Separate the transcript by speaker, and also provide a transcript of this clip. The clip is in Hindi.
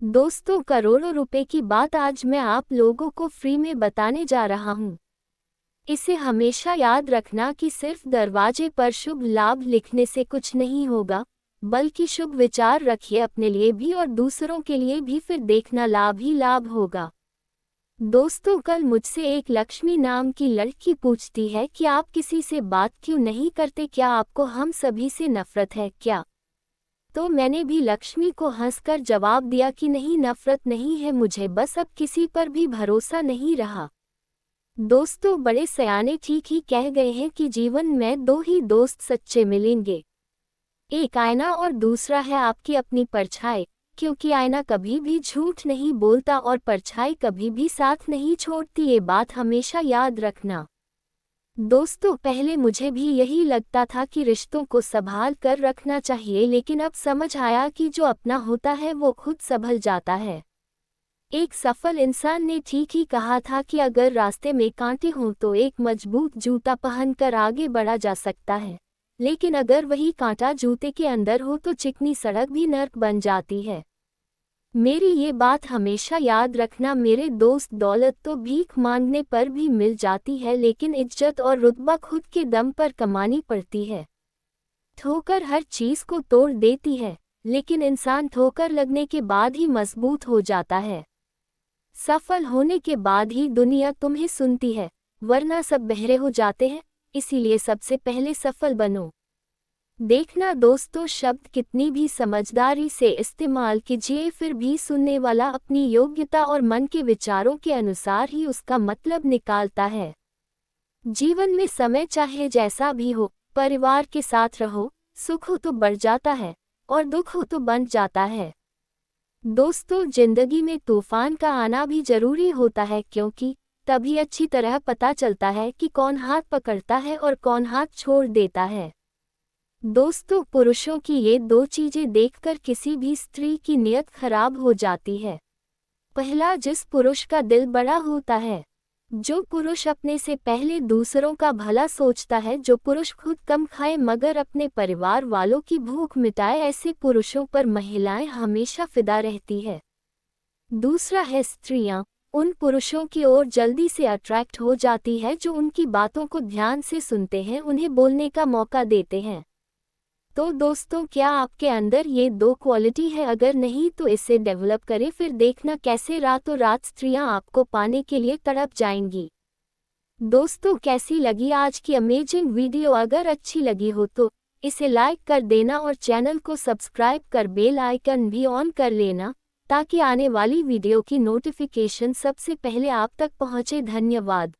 Speaker 1: दोस्तों, करोड़ों रुपए की बात आज मैं आप लोगों को फ्री में बताने जा रहा हूँ। इसे हमेशा याद रखना कि सिर्फ दरवाजे पर शुभ लाभ लिखने से कुछ नहीं होगा, बल्कि शुभ विचार रखिए अपने लिए भी और दूसरों के लिए भी, फिर देखना लाभ ही लाभ होगा। दोस्तों, कल मुझसे एक लक्ष्मी नाम की लड़की पूछती है कि आप किसी से बात क्यों नहीं करते, क्या आपको हम सभी से नफरत है क्या? तो मैंने भी लक्ष्मी को हंसकर जवाब दिया कि नहीं, नफरत नहीं है मुझे, बस अब किसी पर भी भरोसा नहीं रहा। दोस्तों, बड़े सयाने ठीक ही कह गए हैं कि जीवन में दो ही दोस्त सच्चे मिलेंगे, एक आईना और दूसरा है आपकी अपनी परछाई, क्योंकि आईना कभी भी झूठ नहीं बोलता और परछाई कभी भी साथ नहीं छोड़ती, ये बात हमेशा याद रखना। दोस्तों, पहले मुझे भी यही लगता था कि रिश्तों को संभाल कर रखना चाहिए, लेकिन अब समझ आया कि जो अपना होता है वो खुद संभल जाता है। एक सफल इंसान ने ठीक ही कहा था कि अगर रास्ते में कांटे हों तो एक मजबूत जूता पहनकर आगे बढ़ा जा सकता है, लेकिन अगर वही कांटा जूते के अंदर हो तो चिकनी सड़क भी नर्क बन जाती है। मेरी ये बात हमेशा याद रखना मेरे दोस्त। दौलत तो भीख मांगने पर भी मिल जाती है, लेकिन इज्जत और रुतबा खुद के दम पर कमानी पड़ती है। ठोकर हर चीज को तोड़ देती है, लेकिन इंसान ठोकर लगने के बाद ही मजबूत हो जाता है। सफल होने के बाद ही दुनिया तुम्हें सुनती है, वरना सब बहरे हो जाते हैं। इसीलिए सबसे पहले सफल बनो। देखना दोस्तों, शब्द कितनी भी समझदारी से इस्तेमाल कीजिए, फिर भी सुनने वाला अपनी योग्यता और मन के विचारों के अनुसार ही उसका मतलब निकालता है। जीवन में समय चाहे जैसा भी हो, परिवार के साथ रहो, सुख हो तो बढ़ जाता है और दुख हो तो बन जाता है। दोस्तों, जिंदगी में तूफान का आना भी जरूरी होता है, क्योंकि तभी अच्छी तरह पता चलता है कि कौन हाथ पकड़ता है और कौन हाथ छोड़ देता है। दोस्तों, पुरुषों की ये दो चीजें देखकर किसी भी स्त्री की नीयत खराब हो जाती है। पहला, जिस पुरुष का दिल बड़ा होता है, जो पुरुष अपने से पहले दूसरों का भला सोचता है, जो पुरुष खुद कम खाए मगर अपने परिवार वालों की भूख मिटाए, ऐसे पुरुषों पर महिलाएं हमेशा फिदा रहती है। दूसरा है स्त्रियां, उन पुरुषों की ओर जल्दी से अट्रैक्ट हो जाती है जो उनकी बातों को ध्यान से सुनते हैं, उन्हें बोलने का मौका देते हैं। तो दोस्तों, क्या आपके अंदर ये दो क्वालिटी है? अगर नहीं तो इसे डेवलप करें, फिर देखना कैसे रातों रात स्त्रियां आपको पाने के लिए तड़प जाएंगी। दोस्तों, कैसी लगी आज की अमेजिंग वीडियो? अगर अच्छी लगी हो तो इसे लाइक कर देना और चैनल को सब्सक्राइब कर बेल आइकन भी ऑन कर लेना, ताकि आने वाली वीडियो की नोटिफिकेशन सबसे पहले आप तक पहुंचे। धन्यवाद।